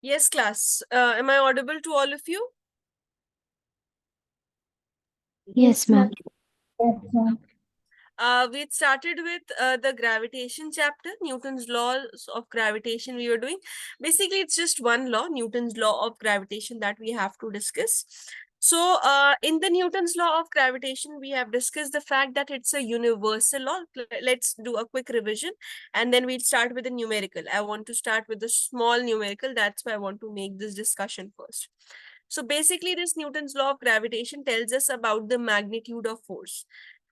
Yes, class. Am I audible to all of you? Yes, ma'am. We had started with the gravitation chapter, Newton's laws of gravitation we were doing. Basically, it's just one law, Newton's law of gravitation, that we have to discuss. So, in the Newton's law of gravitation, we have discussed the fact that it's a universal law. Let's do a quick revision and then we'll start with the numerical. I want to start with the small numerical. That's why I want to make this discussion first. So basically, this Newton's law of gravitation tells us about the magnitude of force.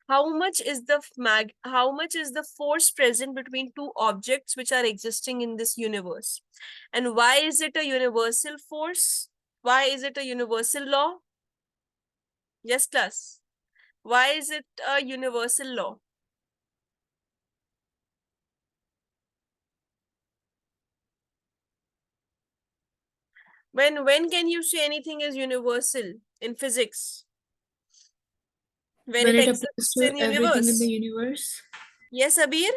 How much is the force present between two objects which are existing in this universe? And why is it a universal force? Why is it a universal law? Yes, class. Why is it a universal law? When can you say anything is universal in physics? When When it it applies exists to in everything in the universe. universe. Yes, Abir?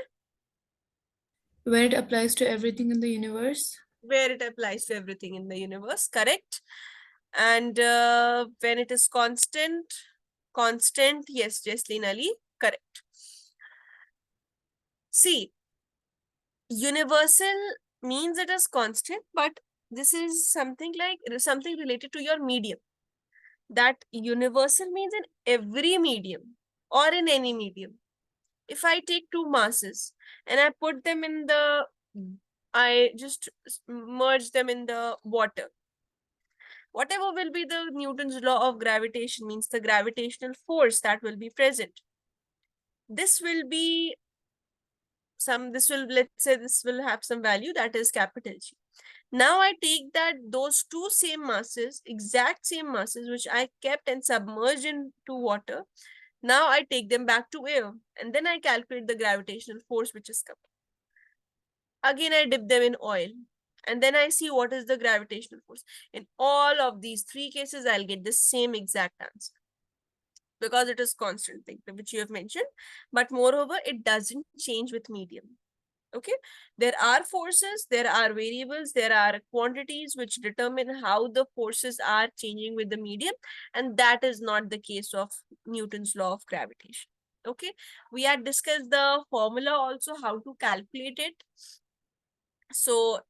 When it applies to everything in the universe. Where it applies to everything in the universe, correct? And when it is constant, yes, Jesslyn Ali, correct. See, universal means it is constant, but this is something like something related to your medium. That universal means in every medium or in any medium. If I take two masses and I put them in I just merge them in the water, whatever will be the Newton's law of gravitation, means the gravitational force that will be present. This will be let's say this will have some value, that is capital G. Now I take those two same masses, exact same masses, which I kept and submerged into water. Now I take them back to air and then I calculate the gravitational force which is coming. Again, I dip them in oil and then I see what is the gravitational force. In all of these three cases, I'll get the same exact answer because it is constant thing which you have mentioned. But moreover, it doesn't change with medium. Okay, there are forces, there are variables, there are quantities which determine how the forces are changing with the medium, and that is not the case of Newton's law of gravitation. Okay, we had discussed the formula also, how to calculate it. So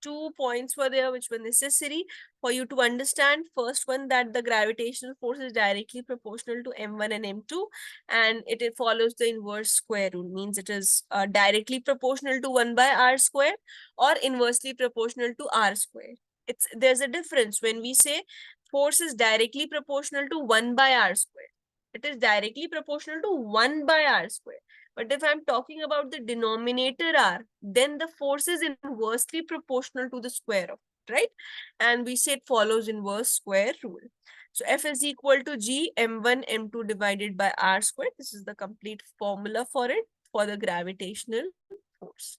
2 points were there which were necessary for you to understand. First one, that the gravitational force is directly proportional to m1 and m2, and it follows the inverse square rule, means it is directly proportional to 1 by r square or inversely proportional to r square. There's a difference when we say force is directly proportional to 1 by r square. It is directly proportional to 1 by r square. But if I'm talking about the denominator r, then the force is inversely proportional to the square of it, right? And we say it follows inverse square rule. So F is equal to G m1 m2 divided by r squared. This is the complete formula for it, for the gravitational force.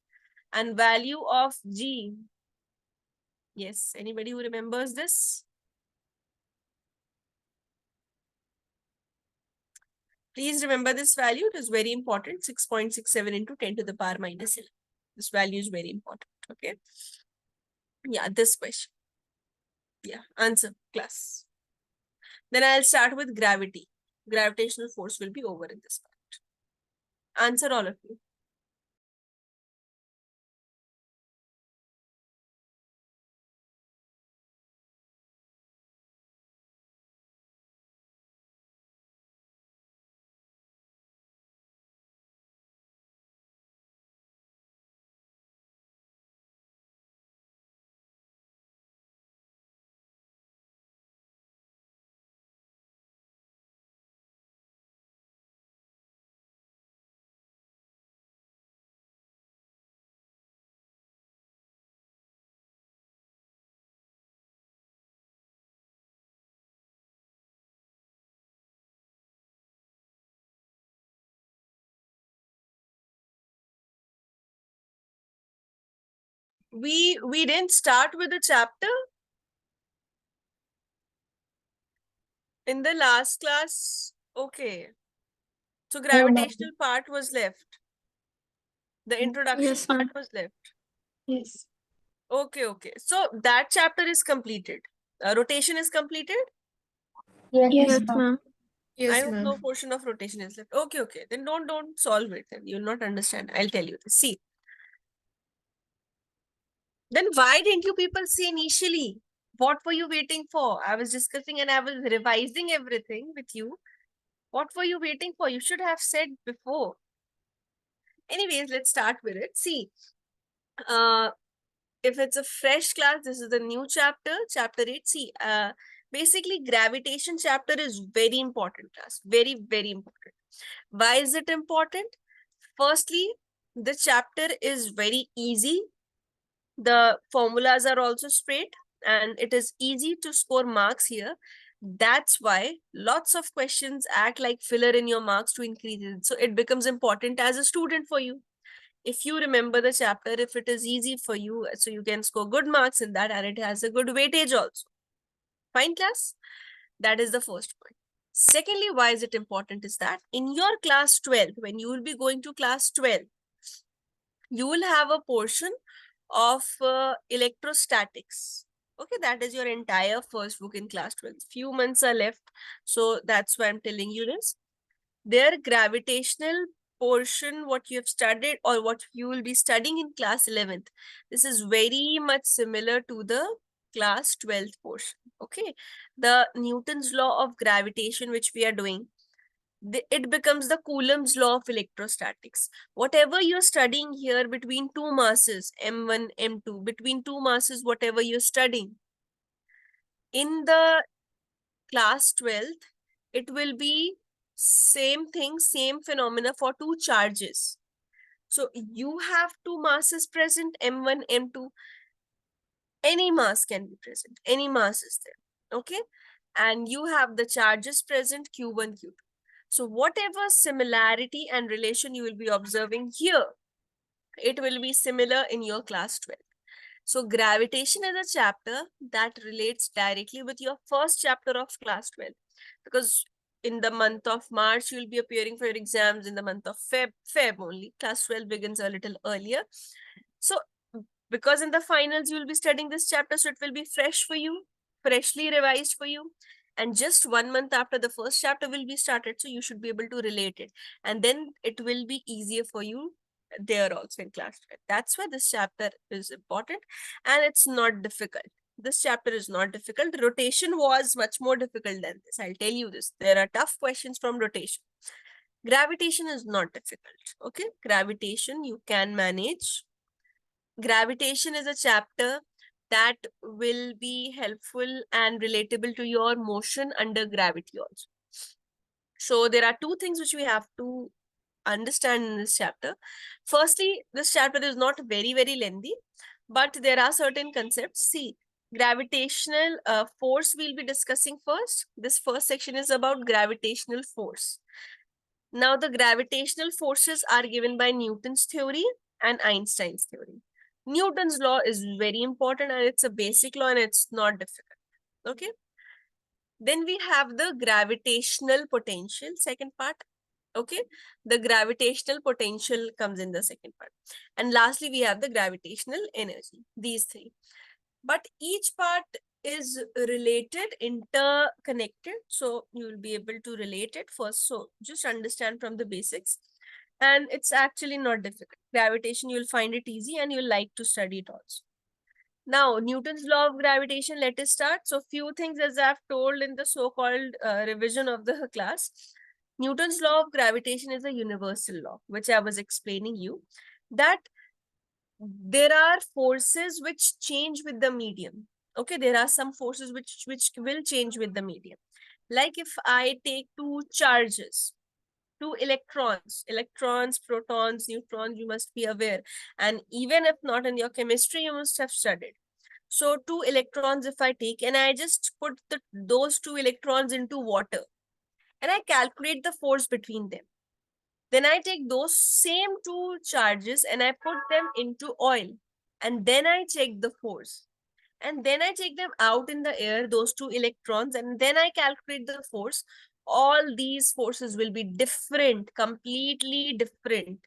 And value of G. Yes, anybody who remembers this? Please remember this value. It is very important. 6.67 into 10 to the power minus 11. This value is very important. Okay. Yeah, this question. Yeah, answer, class. Then I'll start with gravity. Gravitational force will be over in this part. Answer, all of you. We didn't start with the chapter in the last class. Okay. So gravitational part was left. The introduction Yes, ma'am. part was left. Yes. Okay, okay. So that chapter is completed. Rotation is completed. Yes, Yes, ma'am. ma'am. I Yes, hope no ma'am. portion of rotation is left. Okay, okay. Then don't solve it. Then you'll not understand. I'll tell you this. See. Then why didn't you people say initially? What were you waiting for? I was discussing and I was revising everything with you. What were you waiting for? You should have said before. Anyways, let's start with it. See, uh, if it's a fresh class, this is the new chapter, chapter 8. See, basically gravitation chapter is very important class. Very, very important. Why is it important? Firstly, the chapter is very easy. The formulas are also straight and it is easy to score marks here. That's why lots of questions act like filler in your marks to increase it. So it becomes important as a student for you. If you remember the chapter, if it is easy for you, so you can score good marks in that and it has a good weightage also. Fine, class? That is the first point. Secondly, why is it important is that in your class 12, when you will be going to class 12, you will have a portion of electrostatics. Okay, that is your entire first book in class 12. Few months are left. So that's why I'm telling you this. Their gravitational portion, what you have studied or what you will be studying in class 11th, this is very much similar to the class 12th portion. Okay, the Newton's law of gravitation, which we are doing, it becomes the Coulomb's law of electrostatics. Whatever you're studying here between two masses, M1, M2, between two masses, whatever you're studying, in the class 12th, it will be same thing, same phenomena for two charges. So you have two masses present, M1, M2. Any mass can be present. Any mass is there. Okay. And you have the charges present, Q1, Q2. So whatever similarity and relation you will be observing here, it will be similar in your class 12. So gravitation is a chapter that relates directly with your first chapter of class 12. Because in the month of March, you'll be appearing for your exams in the month of Feb only. Class 12 begins a little earlier. So because in the finals, you'll be studying this chapter, so it will be fresh for you, freshly revised for you. And just 1 month after the first chapter will be started, so you should be able to relate it. And then it will be easier for you there also in class 12. That's why this chapter is important and it's not difficult. This chapter is not difficult. Rotation was much more difficult than this. I'll tell you this. There are tough questions from rotation. Gravitation is not difficult. Okay. Gravitation you can manage. Gravitation is a chapter that will be helpful and relatable to your motion under gravity also. So there are two things which we have to understand in this chapter. Firstly, this chapter is not very, very lengthy, but there are certain concepts. See, gravitational force we'll be discussing first. This first section is about gravitational force. Now, the gravitational forces are given by Newton's theory and Einstein's theory. Newton's law is very important and it's a basic law and it's not difficult. Okay. Then we have the gravitational potential, second part. Okay. The gravitational potential comes in the second part. And lastly, we have the gravitational energy, these three. But each part is related, interconnected. So you will be able to relate it first. So just understand from the basics. And it's actually not difficult. Gravitation, you'll find it easy and you'll like to study it also. Now, Newton's law of gravitation, let us start. So few things as I've told in the so-called revision of the class. Newton's law of gravitation is a universal law, which I was explaining you, that there are forces which change with the medium. Okay, there are some forces which will change with the medium. Like if I take two charges, two electrons, protons, neutrons, you must be aware. And even if not in your chemistry, you must have studied. So two electrons, if I take and I just put those two electrons into water and I calculate the force between them. Then I take those same two charges and I put them into oil and then I check the force. And then I take them out in the air, those two electrons, and then I calculate the force. All these forces will be different, completely different.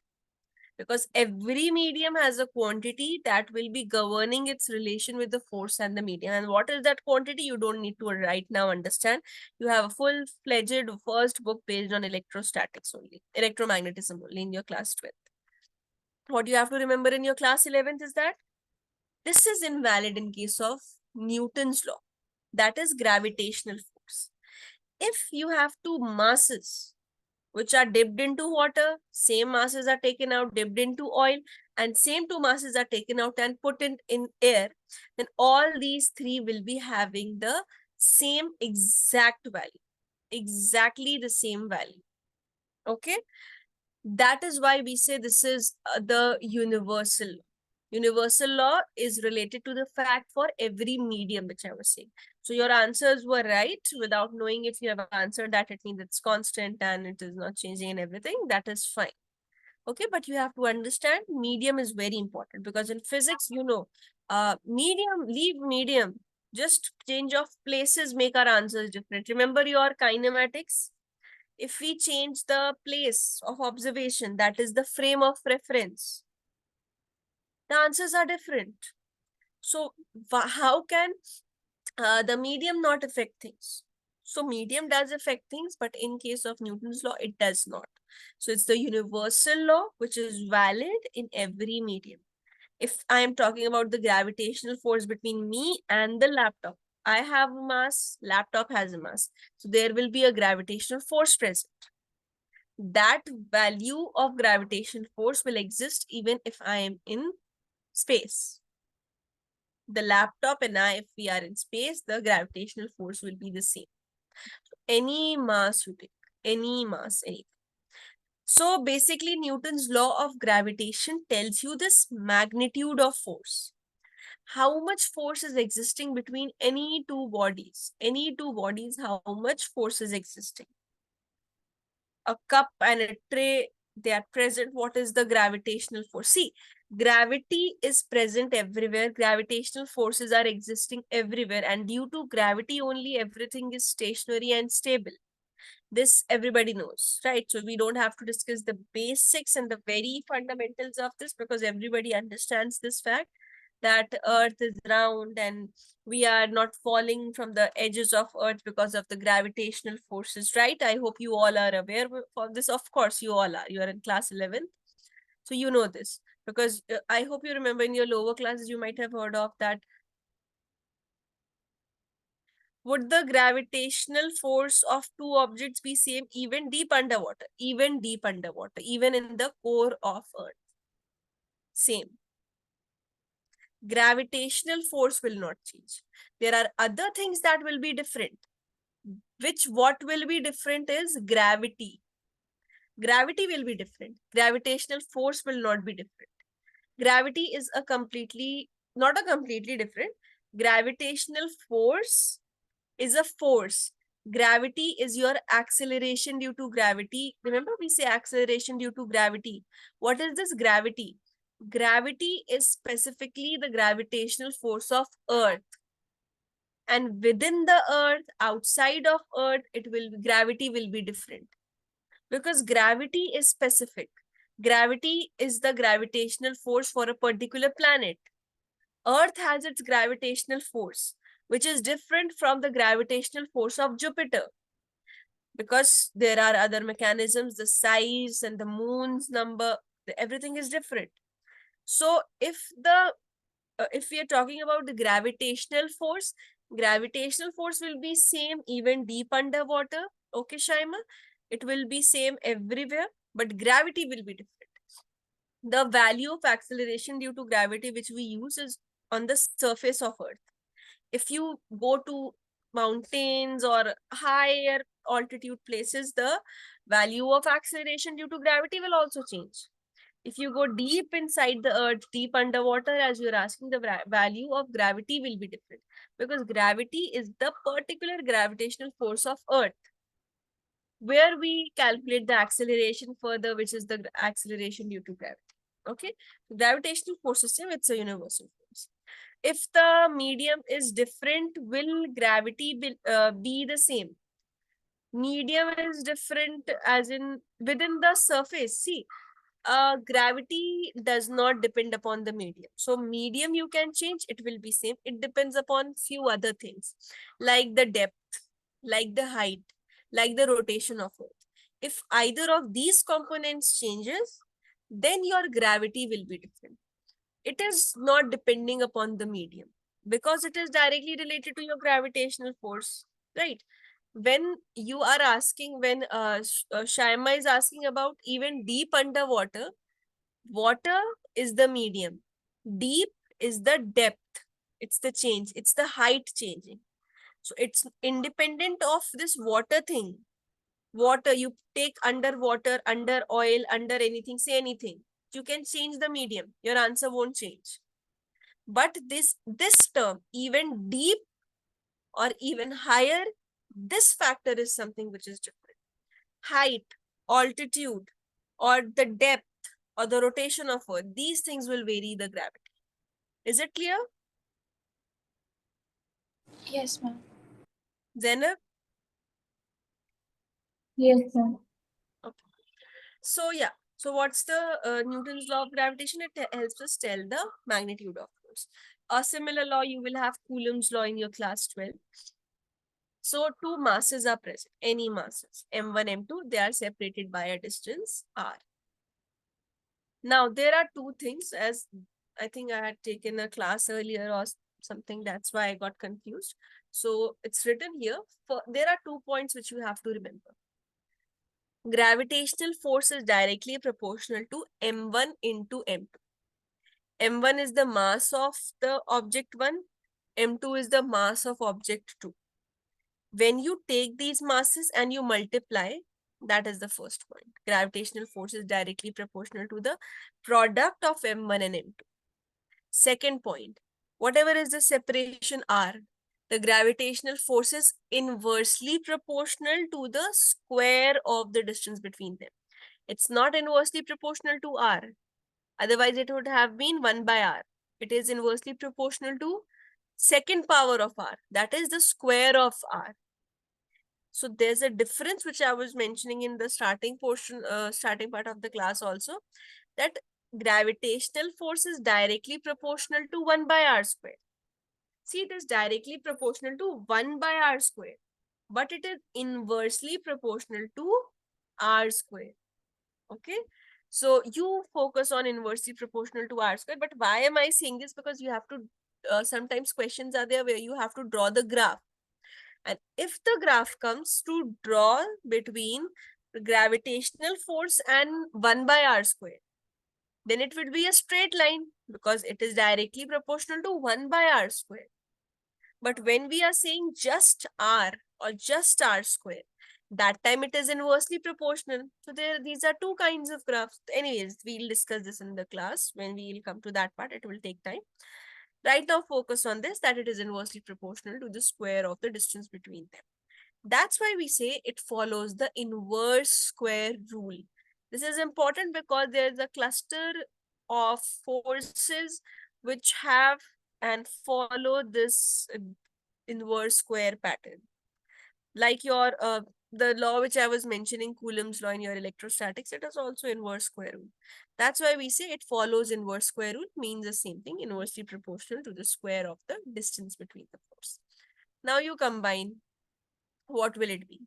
because every medium has a quantity that will be governing its relation with the force and the medium. And what is that quantity? You don't need to right now understand. You have a full-fledged first book based on electrostatics only, electromagnetism only in your class 12th. What you have to remember in your class 11th is that this is invalid in case of Newton's law, that is gravitational force. If you have two masses which are dipped into water, same masses are taken out, dipped into oil, and same two masses are taken out and put in air, then all these three will be having the same exact value, exactly the same value. Okay? That is why we say this is the universal law. Universal law is related to the fact for every medium, which I was saying. So your answers were right. Without knowing if you have answered that, it means it's constant and it is not changing and everything. That is fine. Okay, but you have to understand medium is very important, because in physics, medium, leave medium. Just change of places make our answers different. Remember your kinematics? If we change the place of observation, that is the frame of reference, the answers are different. So how can the medium not affect things? So medium does affect things, but in case of Newton's law, it does not. So it's the universal law which is valid in every medium. If I am talking about the gravitational force between me and the laptop, I have a mass, laptop has a mass. So there will be a gravitational force present. That value of gravitational force will exist even if I am in space. The laptop and I, if we are in space, the gravitational force will be the same. Any mass you take, any mass, anything. So basically, Newton's law of gravitation tells you this magnitude of force. How much force is existing between any two bodies? Any two bodies, how much force is existing? A cup and a tray, they are present. What is the gravitational force? See, gravity is present everywhere. Gravitational forces are existing everywhere. And due to gravity only, everything is stationary and stable. This everybody knows, right? So we don't have to discuss the basics and the very fundamentals of this, because everybody understands this fact that Earth is round and we are not falling from the edges of Earth because of the gravitational forces, right? I hope you all are aware of this. Of course, you all are. You are in class 11. So you know this, because I hope you remember in your lower classes, you might have heard of that. Would the gravitational force of two objects be same even deep underwater? Even deep underwater, even in the core of Earth. Same. Gravitational force will not change. There are other things that will be different. What will be different is gravity. Gravity will be different. Gravitational force will not be different. Gravity is not a completely different. Gravitational force is a force. Gravity is your acceleration due to gravity. Remember, we say acceleration due to gravity. What is this gravity? Gravity is specifically the gravitational force of Earth. And within the Earth, outside of Earth, gravity will be different. Because gravity is specific. Gravity is the gravitational force for a particular planet. Earth has its gravitational force, which is different from the gravitational force of Jupiter. Because there are other mechanisms, the size and the moon's number, everything is different. So if we are talking about the gravitational force will be same even deep underwater. Okay, Shaima? It will be same everywhere, but gravity will be different. The value of acceleration due to gravity which we use is on the surface of Earth. If you go to mountains or higher altitude places, the value of acceleration due to gravity will also change. If you go deep inside the Earth, deep underwater, as you're asking, the value of gravity will be different, because gravity is the particular gravitational force of Earth, where we calculate the acceleration further, which is the acceleration due to gravity. Okay, gravitational force system, it's a universal force. If the medium is different, will gravity be the same? Medium is different as in within the surface. See, Gravity does not depend upon the medium. So medium you can change, it will be same. It depends upon few other things like the depth, like the height, like the rotation of Earth. If either of these components changes, then your gravity will be different. It is not depending upon the medium because it is directly related to your gravitational force, right? When you are asking, when Shaima is asking about even deep underwater, water is the medium, deep is the depth, it's the change, it's the height changing. So it's independent of this water thing. Water, you take underwater, under oil, under anything, say anything. You can change the medium. Your answer won't change. But this term, even deep or even higher, this factor is something which is different. Height, altitude, or the depth, or the rotation of Earth, these things will vary the gravity. Is it clear? Yes, ma'am. Zainab? Yes, ma'am. Okay. So yeah. So what's the Newton's law of gravitation? It helps us tell the magnitude of force. A similar law, you will have Coulomb's law in your class 12. So two masses are present, any masses, m1, m2, they are separated by a distance r. Now, there are two things, as I think I had taken a class earlier or something, that's why I got confused. So it's written here, there are 2 points which you have to remember. Gravitational force is directly proportional to m1 into m2. m1 is the mass of the object 1, m2 is the mass of object 2. When you take these masses and you multiply, that is the first point. Gravitational force is directly proportional to the product of m1 and m2. Second point, whatever is the separation r, the gravitational force is inversely proportional to the square of the distance between them. It's not inversely proportional to r. Otherwise, it would have been 1 by r. It is inversely proportional to second power of r. That is the square of r. So there's a difference which I was mentioning in the starting portion, starting part of the class also, that gravitational force is directly proportional to 1 by r square. See, it is directly proportional to 1 by r square, but it is inversely proportional to r square. Okay. So you focus on inversely proportional to r square, but why am I saying this? Because you have to, sometimes questions are there where you have to draw the graph. And if the graph comes to draw between gravitational force and 1 by r square, then it would be a straight line because it is directly proportional to 1 by r square. But when we are saying just r or just r square, that time it is inversely proportional. So these are two kinds of graphs. Anyways, we'll discuss this in the class. When we will come to that part, it will take time. Right now, focus on this, that it is inversely proportional to the square of the distance between them. That's why we say it follows the inverse square rule. This is important because there's a cluster of forces which have and follow this inverse square pattern. Like the law which I was mentioning, Coulomb's law in your electrostatics, it is also inverse square rule. That's why we say it follows inverse square rule, means the same thing, inversely proportional to the square of the distance between the force. Now you combine, what will it be?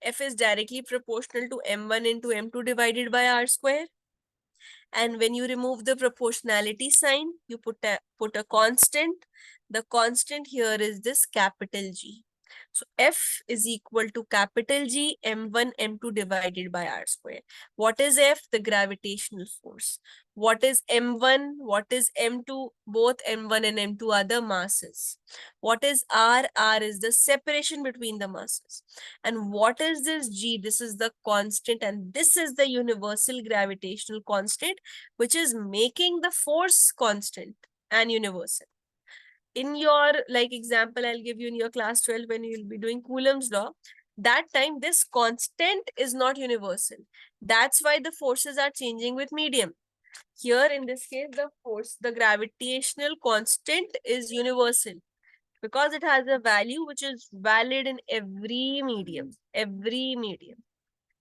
F is directly proportional to m1 into m2 divided by r square. And when you remove the proportionality sign, you put a constant. The constant here is this capital G. So F is equal to capital G m1 m2 divided by r square. What is F? The gravitational force. What is m1? What is m2? Both m1 and m2 are the masses. What is r? R is the separation between the masses. And what is this G? This is the constant, and this is the universal gravitational constant, which is making the force constant and universal. In your example, I'll give you in your class 12 when you'll be doing Coulomb's law. That time, this constant is not universal. That's why the forces are changing with medium. Here, in this case, the gravitational constant is universal because it has a value which is valid in every medium.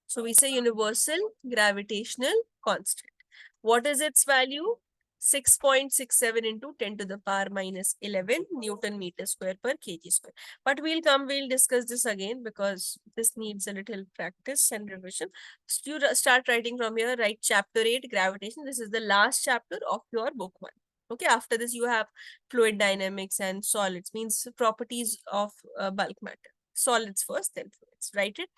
So we say universal gravitational constant. What is its value? 6.67 into 10 to the power minus 11 Newton meter square per kg square. But we'll discuss this again because this needs a little practice and revision. So you start writing from here, write chapter 8, gravitation. This is the last chapter of your book 1. Okay, after this you have fluid dynamics and solids, means properties of bulk matter. Solids first, then fluids. Write it.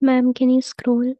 Ma'am, can you scroll?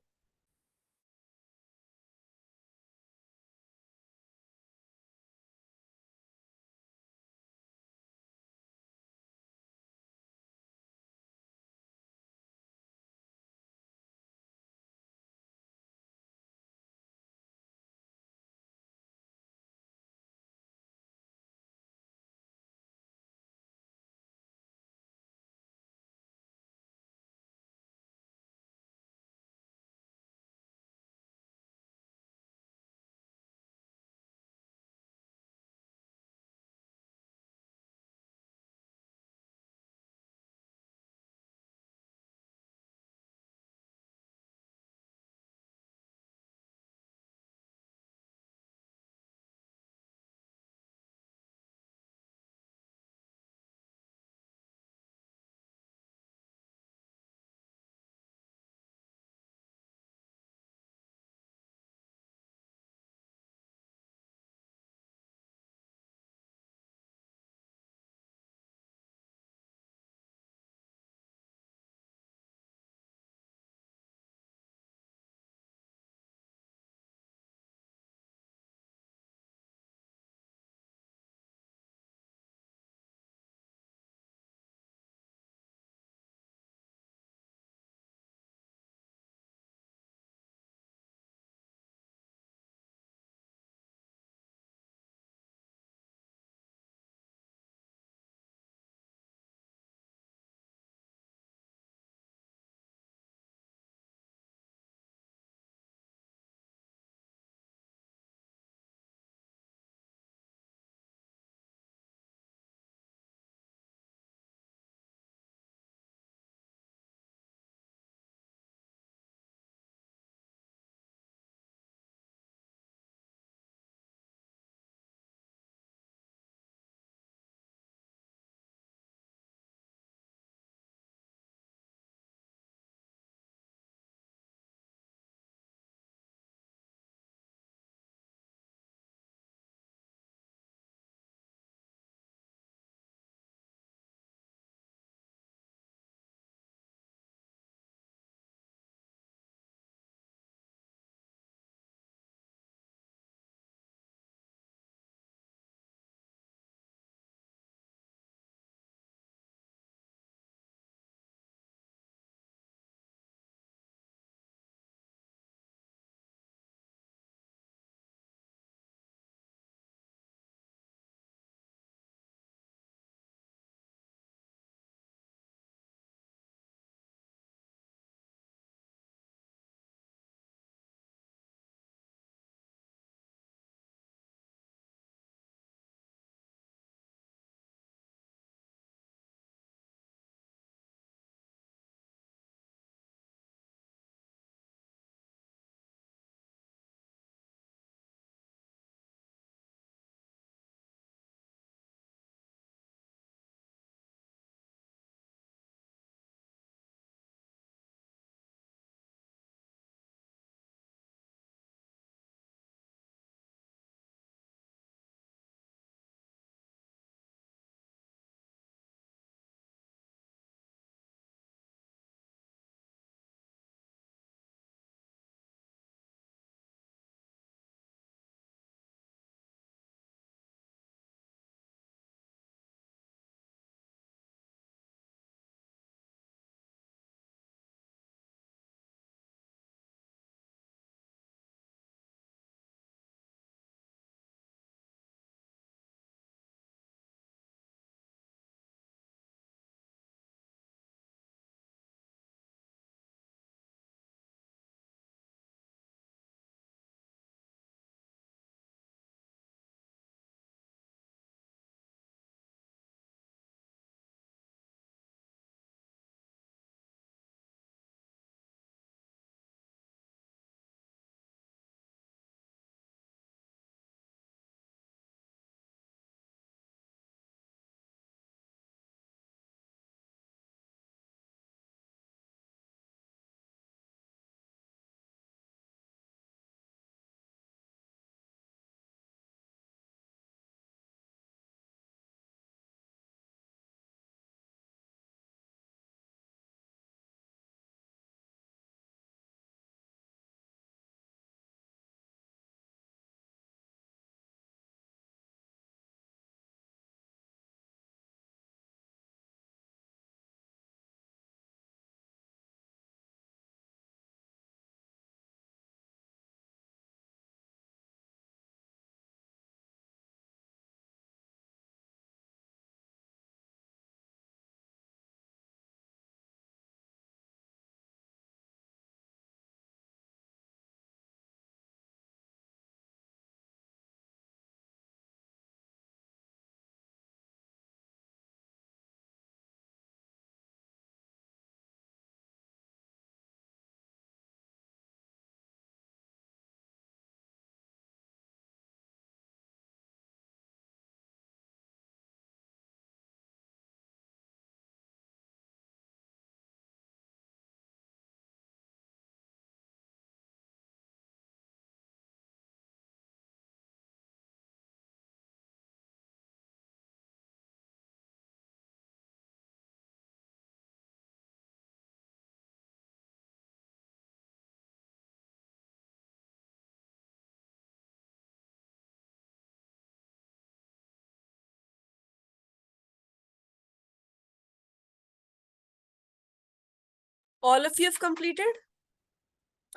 All of you have completed?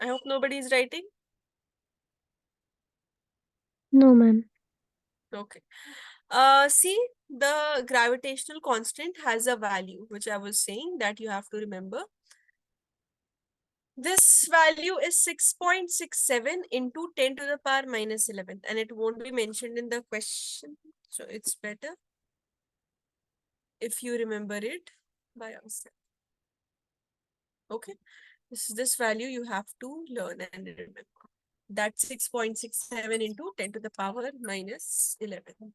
I hope nobody is writing. No, ma'am. Okay. See, the gravitational constant has a value, which I was saying that you have to remember. This value is 6.67 into 10 to the power minus 11, and it won't be mentioned in the question. So it's better if you remember it by yourself. Okay. This value you have to learn and remember. That's 6.67 into 10 to the power minus 11.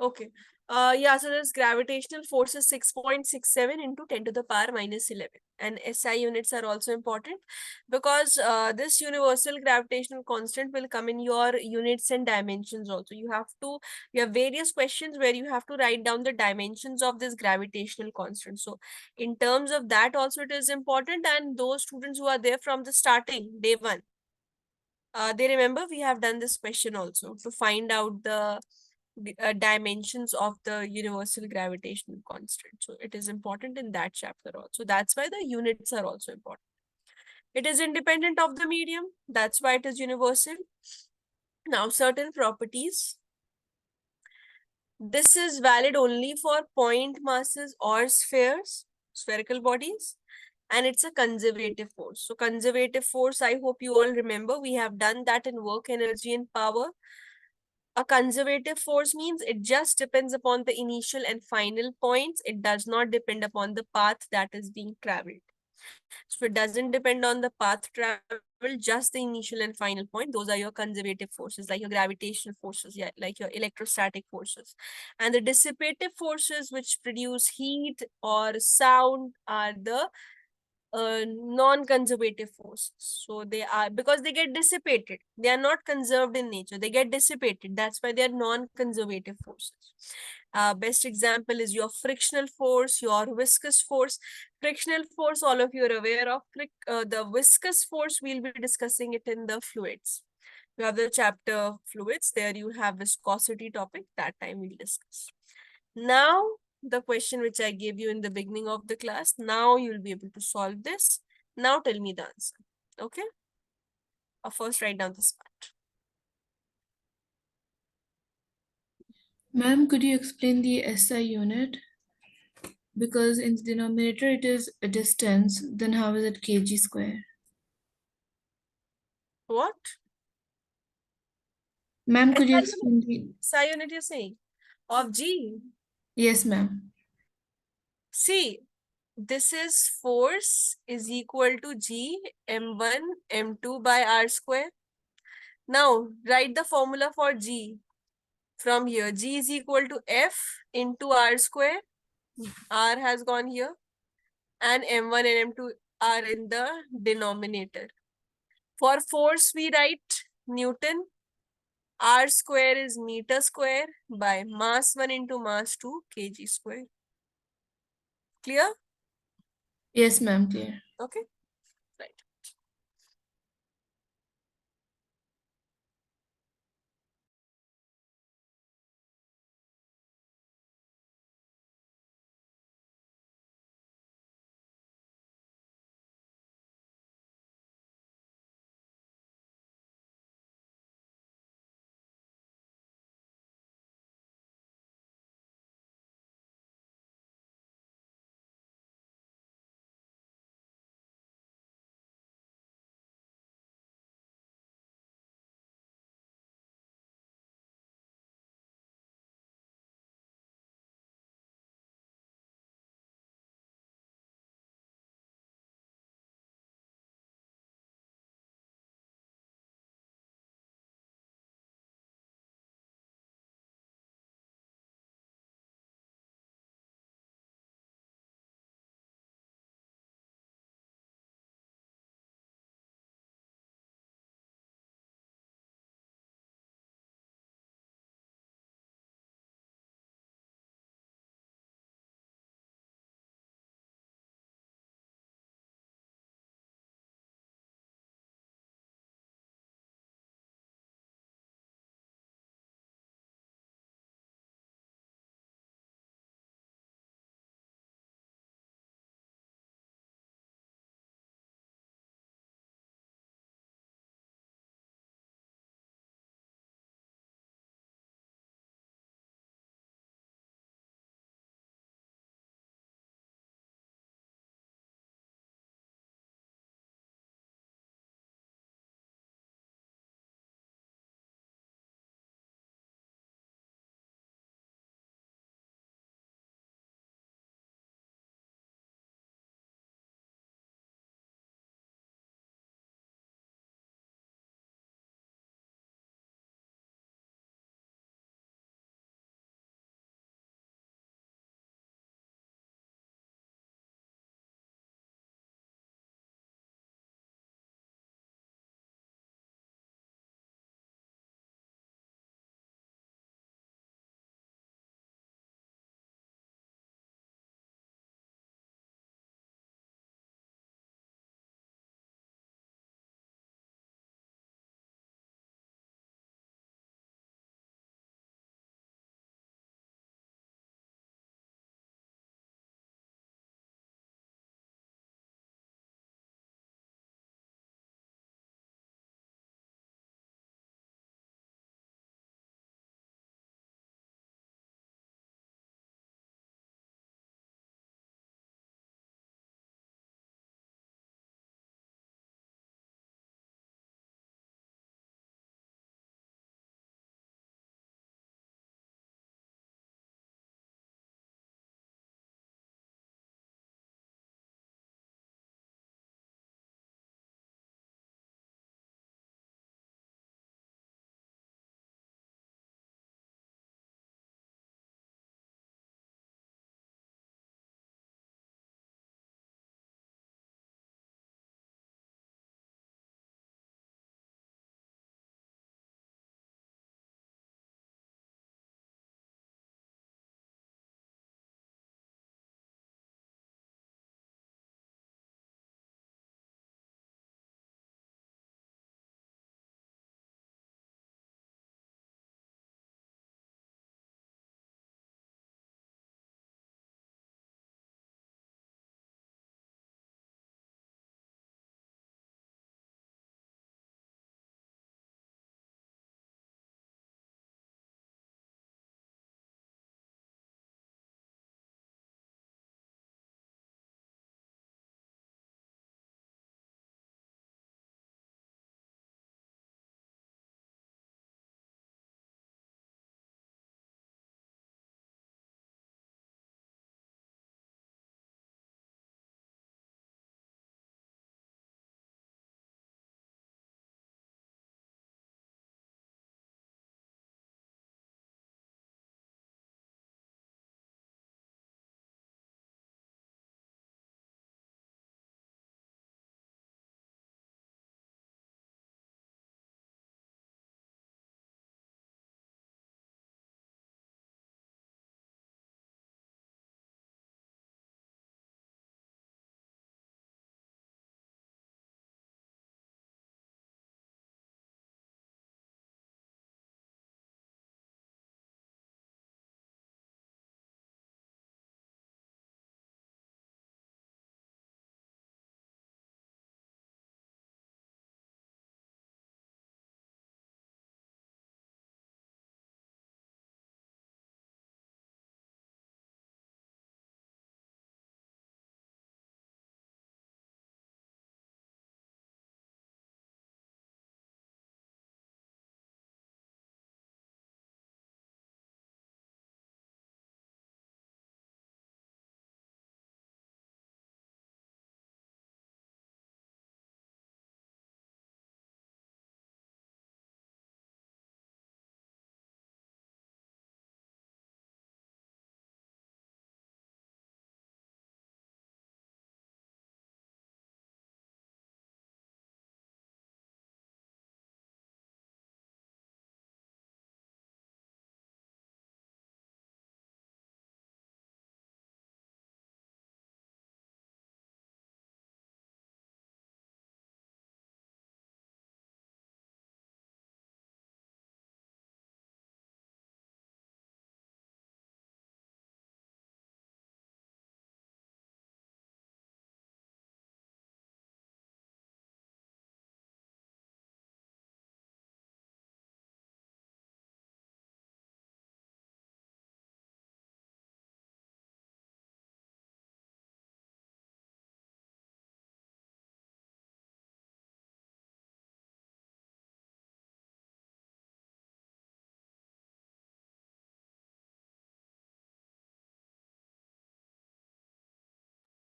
Okay. Yeah, so this gravitational force is 6.67 into 10 to the power minus 11. And SI units are also important because this universal gravitational constant will come in your units and dimensions also. You have various questions where you have to write down the dimensions of this gravitational constant. So in terms of that also it is important, and those students who are there from the starting, day one, they remember we have done this question also to find out the dimensions of the universal gravitational constant. So it is important in that chapter also. That's why the units are also important. It is independent of the medium. That's why it is universal. Now, certain properties. This is valid only for point masses or spheres, spherical bodies. And it's a conservative force. So conservative force, I hope you all remember, we have done that in work, energy, and power. A conservative force means it just depends upon the initial and final points. It does not depend upon the path that is being traveled. So it doesn't depend on the path traveled, just the initial and final point. Those are your conservative forces, like your gravitational forces, yeah, like your electrostatic forces. And the dissipative forces, which produce heat or sound, are the non-conservative forces. So they are, because they get dissipated. They are not conserved in nature. They get dissipated. That's why they are non-conservative forces. Best example is your frictional force, your viscous force. Frictional force, all of you are aware of. The viscous force, we'll be discussing it in the fluids. You have the chapter fluids. There you have viscosity topic. That time we'll discuss. Now, the question which I gave you in the beginning of the class, now you'll be able to solve this. Now tell me the answer. Okay? Or first write down this part. Ma'am, could you explain the SI unit? Because in the denominator it is a distance, then how is it kg square? What? Ma'am, could you SI unit. explain the... SI unit you're saying? Of G. Yes, ma'am. See, this is force is equal to G m1 m2 by r square. Now, write the formula for G from here. G is equal to F into r square. R has gone here. And m1 and m2 are in the denominator. For force, we write Newton. R square is meter square by mass 1 into mass 2 kg square. Clear? Yes, ma'am, clear. Okay. Right.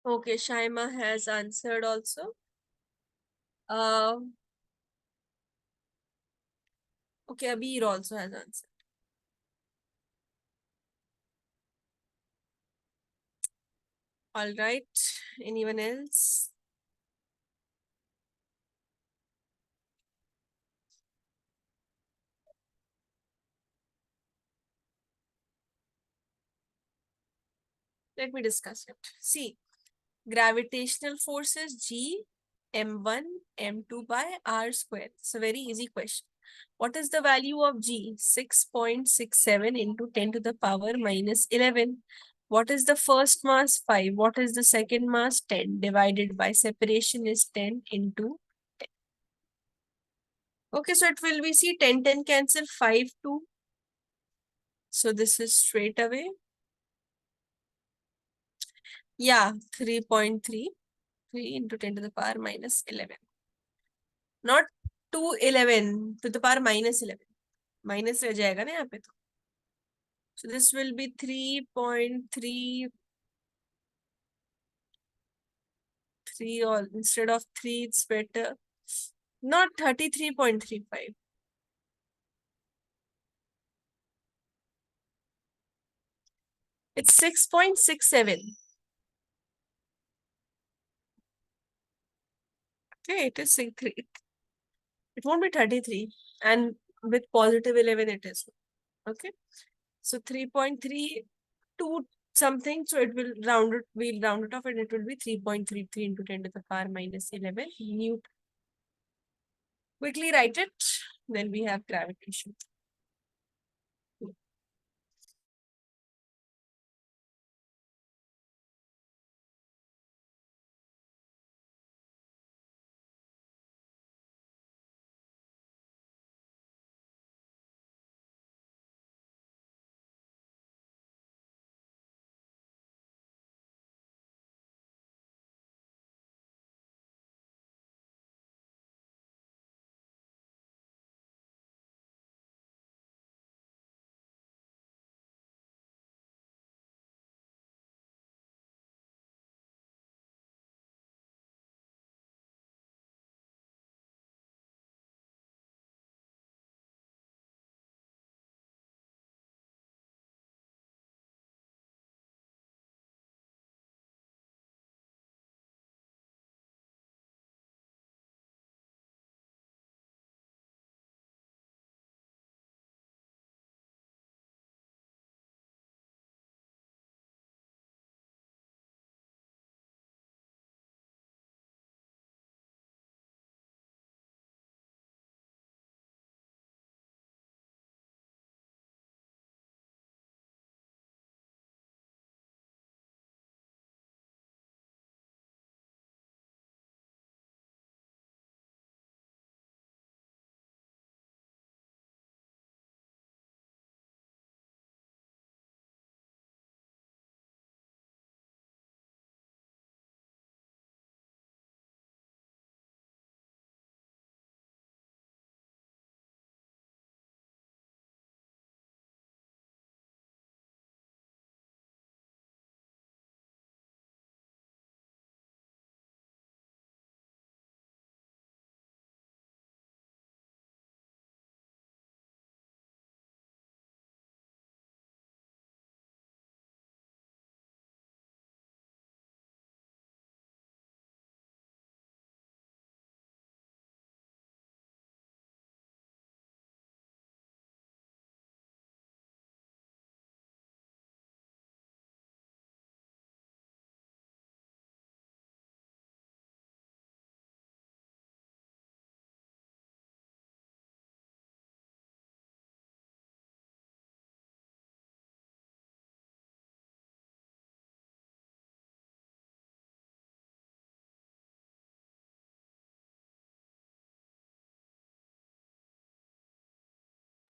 Okay, Shaima has answered also. Uh, okay, Abir also has answered. All right. Anyone else? Let me discuss it. See, gravitational force is G m1 m2 by r square. It's a very easy question. What is the value of G? 6.67 into 10 to the power minus 11. What is the first mass? 5. What is the second mass? 10 divided by separation is 10 into 10. Okay, so it will be, see, 10, 10 cancel, 5, 2. So this is straight away. Yeah, 3.33 into 10 to the power minus 11. Not 211 to the power minus 11. Minus रह जाएगा ना यहाँ पे तो. So this will be 3.33 or instead of 3 it's better. Not 33.35. It's 6.67. Okay, it is 3. It won't be 33. And with positive 11 it is. Okay. So 3.32 something. So it will we'll round it off and it will be 3.33 into 10 to the power minus 11 Newton. Quickly write it. Then we have gravitation.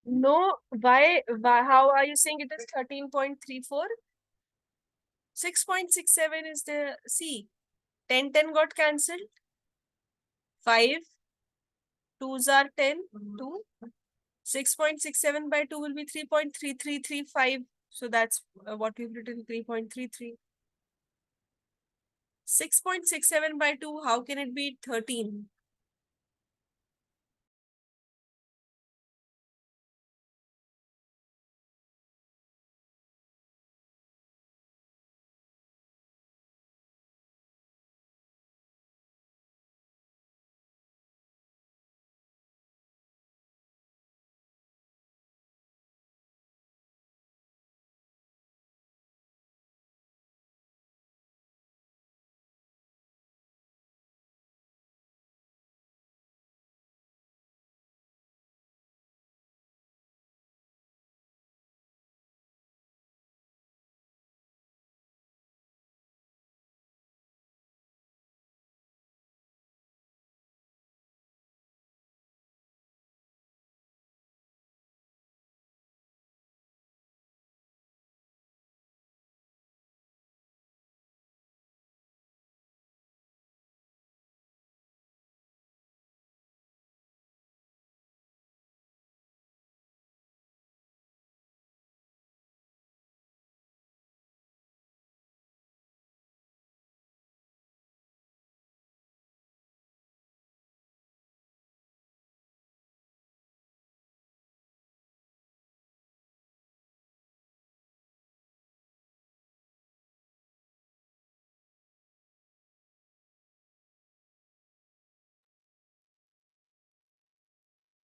No, why, how are you saying it is 13.34? 6.67 is the, see, 10, 10 got cancelled. 5, 2s are 10, 2. 6.67 by 2 will be 3.3335. So that's what we've written, 3.33. 6.67 by 2, how can it be 13?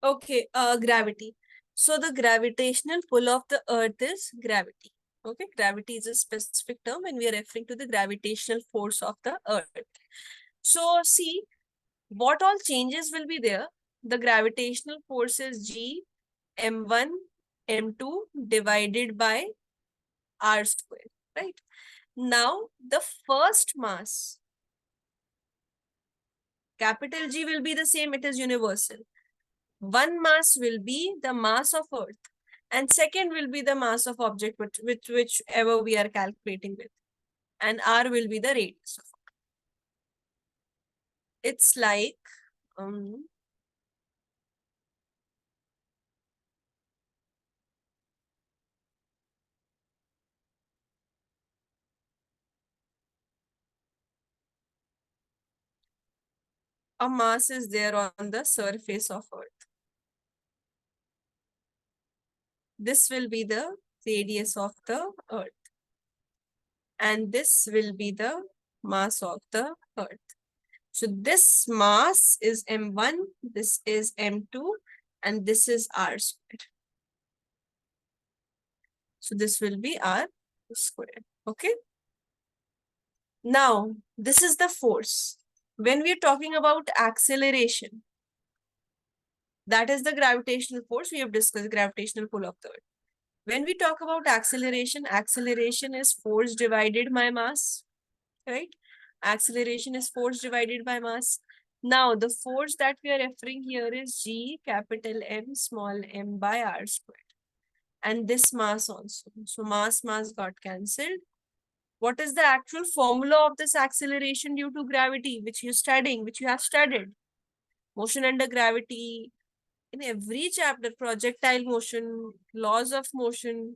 Okay, gravity. So the gravitational pull of the earth is gravity. Okay, gravity is a specific term when we are referring to the gravitational force of the earth. So see, what all changes will be there? The gravitational force is G m1 m2 divided by r square, right? Now the first mass, capital G, will be the same, it is universal. One mass will be the mass of earth and second will be the mass of object with whichever we are calculating with, and r will be the radius of it. It's like a mass is there on the surface of earth. This will be the radius of the earth and this will be the mass of the earth. So this mass is m1, this is m2, and this is r squared. So this will be r squared. Okay. Now, this is the force. When we're talking about acceleration, that is the gravitational force. We have discussed gravitational pull of the earth. When we talk about acceleration, acceleration is force divided by mass, right? Acceleration is force divided by mass. Now, the force that we are referring here is G capital M small m by r squared. And this mass also. So mass got cancelled. What is the actual formula of this acceleration due to gravity, which you're studying, which you have studied? Motion under gravity, in every chapter, projectile motion, laws of motion,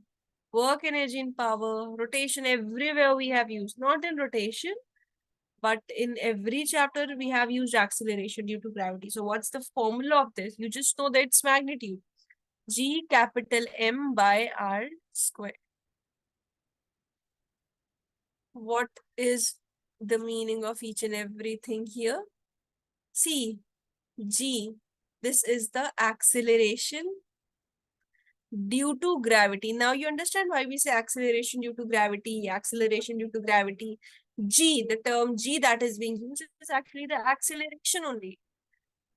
work energy and power, rotation, everywhere we have used, not in rotation, but in every chapter we have used acceleration due to gravity. So what's the formula of this? You just know that it's magnitude. G capital M by R square. What is the meaning of each and everything here? See, G, this is the acceleration due to gravity. Now you understand why we say acceleration due to gravity, acceleration due to gravity. G, the term G that is being used is actually the acceleration only.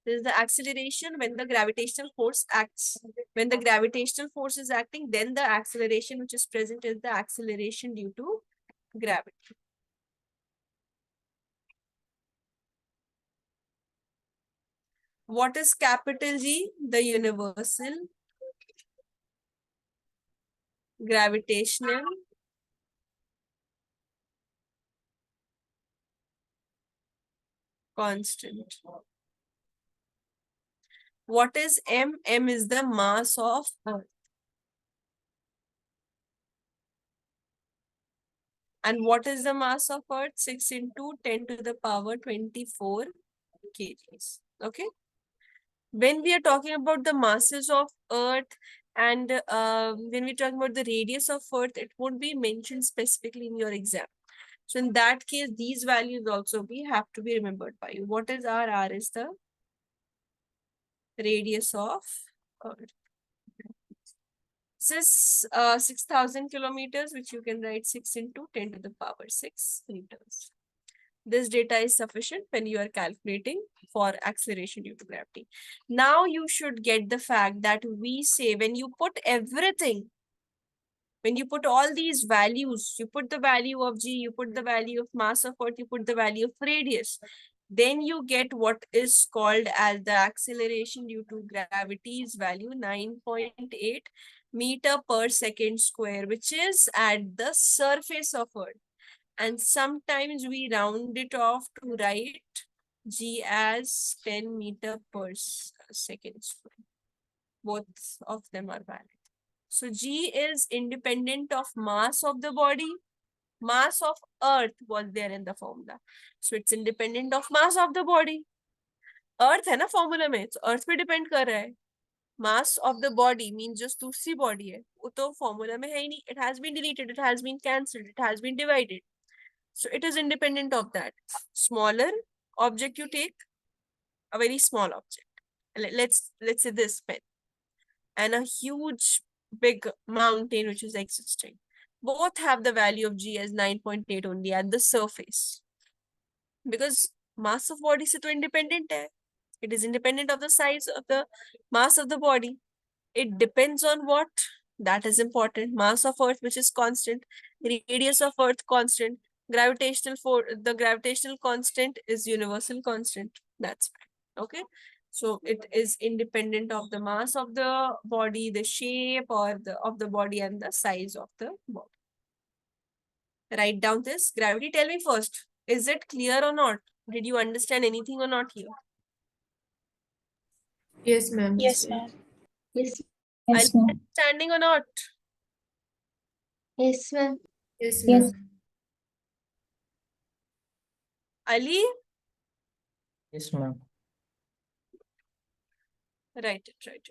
This is the acceleration when the gravitational force acts. When the gravitational force is acting, then the acceleration which is present is the acceleration due to gravity. What is capital G? The universal gravitational constant. What is M? M is the mass of Earth. And what is the mass of Earth? 6 into 10 to the power 24 kgs. Okay. When we are talking about the masses of Earth and when we're talking about the radius of Earth, it won't be mentioned specifically in your exam. So in that case, these values also have to be remembered by you. What is R? R is the radius of Earth. This is 6,000 kilometers, which you can write 6 into 10 to the power 6 meters. This data is sufficient when you are calculating for acceleration due to gravity. Now you should get the fact that we say when you put everything, when you put all these values, you put the value of G, you put the value of mass of Earth, you put the value of radius, then you get what is called as the acceleration due to gravity's value, 9.8 meter per second square, which is at the surface of Earth. And sometimes we round it off to write G as 10 meter per second square. Both of them are valid. So G is independent of mass of the body. Mass of Earth was there in the formula. So it's independent of mass of the body. Earth है ना formula में, so Earth पे depend कर रहा है. Mass of the body means just दूसरी body है. वो तो formula में है ही नहीं. It has been deleted. It has been cancelled. It has been divided. So it is independent of that. Smaller object you take, a very small object. Let's say this pen, and a huge big mountain which is existing. Both have the value of G as 9.8 only at the surface. Because mass of body se to independent hai. It is independent of the size of the mass of the body. It depends on what? That is important. Mass of Earth, which is constant. Radius of Earth, constant. The gravitational constant is universal constant. That's fine. Okay. So it is independent of the mass of the body, the shape of the body and the size of the body. Write down this. Gravity, tell me first. Is it clear or not? Did you understand anything or not here? Yes, ma'am. Yes, ma'am. Yes, Are Yes, you ma'am. understanding or not? yes, ma'am. Yes, Yes. ma'am. Ali? Yes, ma'am. Write it.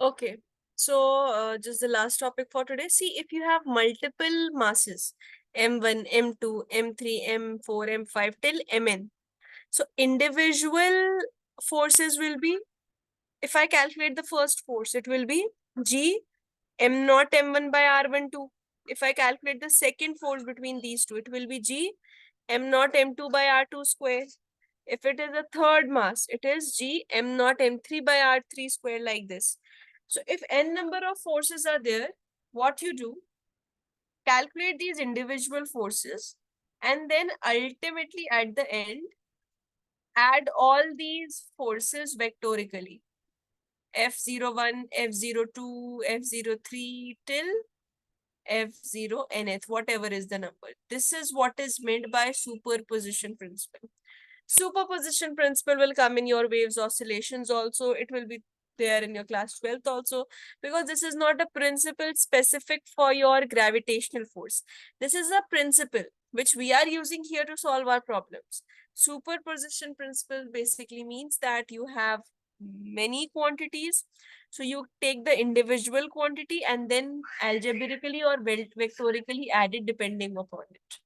Okay. So, just the last topic for today. See, if you have multiple masses, M1, M2, M3, M4, M5 till Mn. So, individual forces will be, if I calculate the first force, it will be G M naught M1 by R12. If I calculate the second force between these two, it will be G M naught M2 by R2 square. If it is a third mass, it is G M naught M3 by R3 square, like this. So if n number of forces are there, what you do, calculate these individual forces, and then ultimately at the end, add all these forces vectorically. F01, F02, F03 till F0 nth, whatever is the number. This is what is meant by superposition principle. Superposition principle will come in your waves oscillations also. It will be there in your class 12th also, because this is not a principle specific for your gravitational force. This is a principle which we are using here to solve our problems. Superposition principle basically means that you have many quantities. So you take the individual quantity and then algebraically or vectorically add it depending upon it.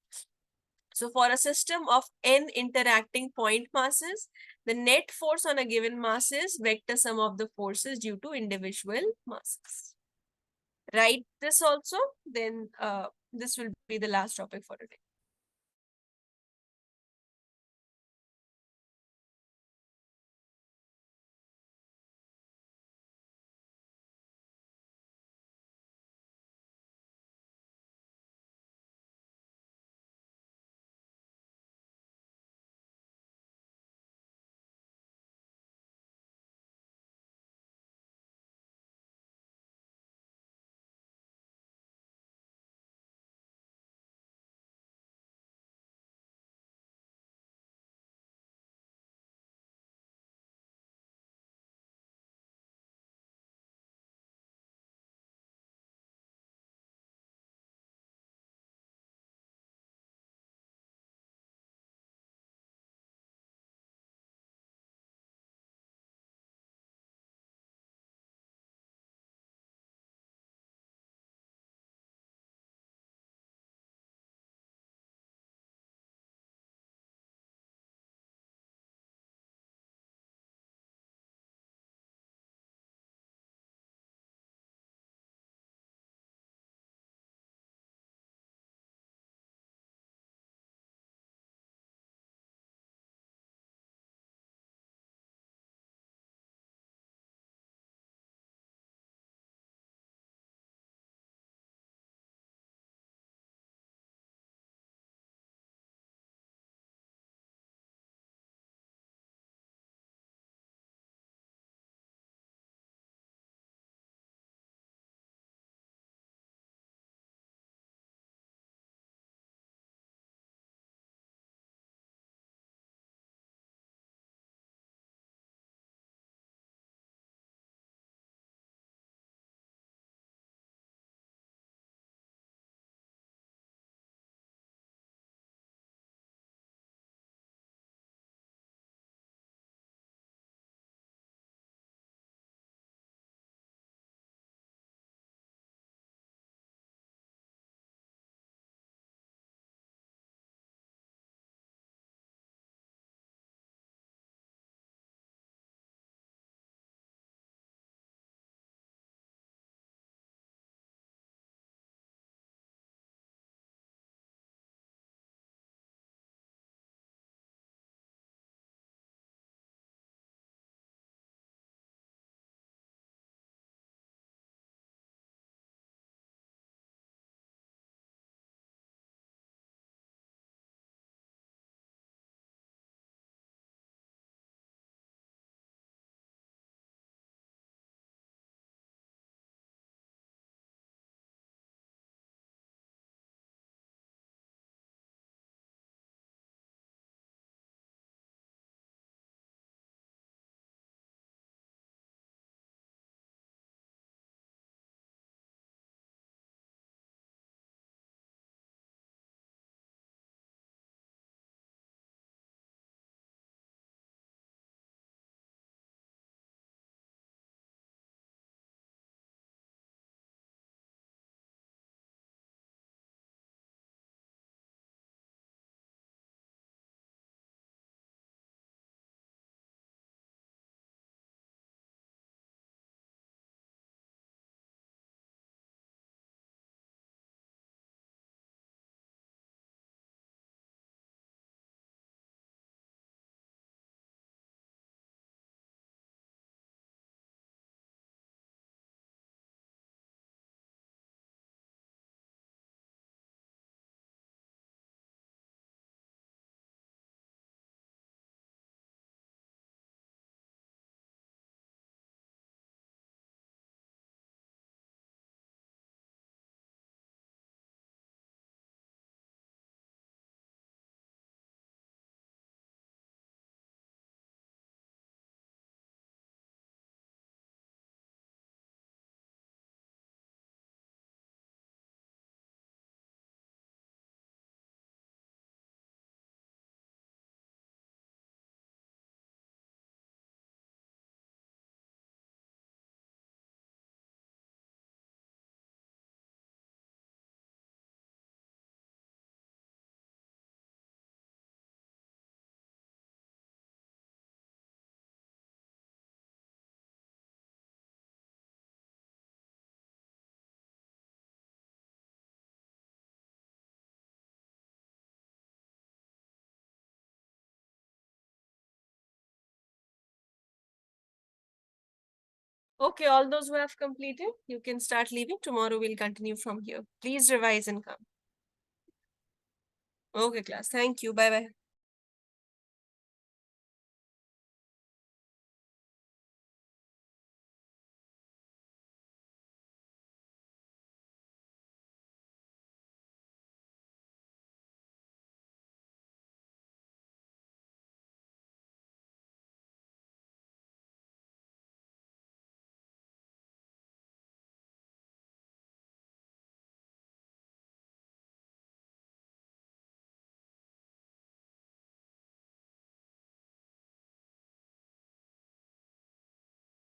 So for a system of n interacting point masses, the net force on a given mass is vector sum of the forces due to individual masses. Write this also, then this will be the last topic for today. Okay, all those who have completed, you can start leaving. Tomorrow we'll continue from here. Please revise and come. Okay, class. Thank you. Bye bye.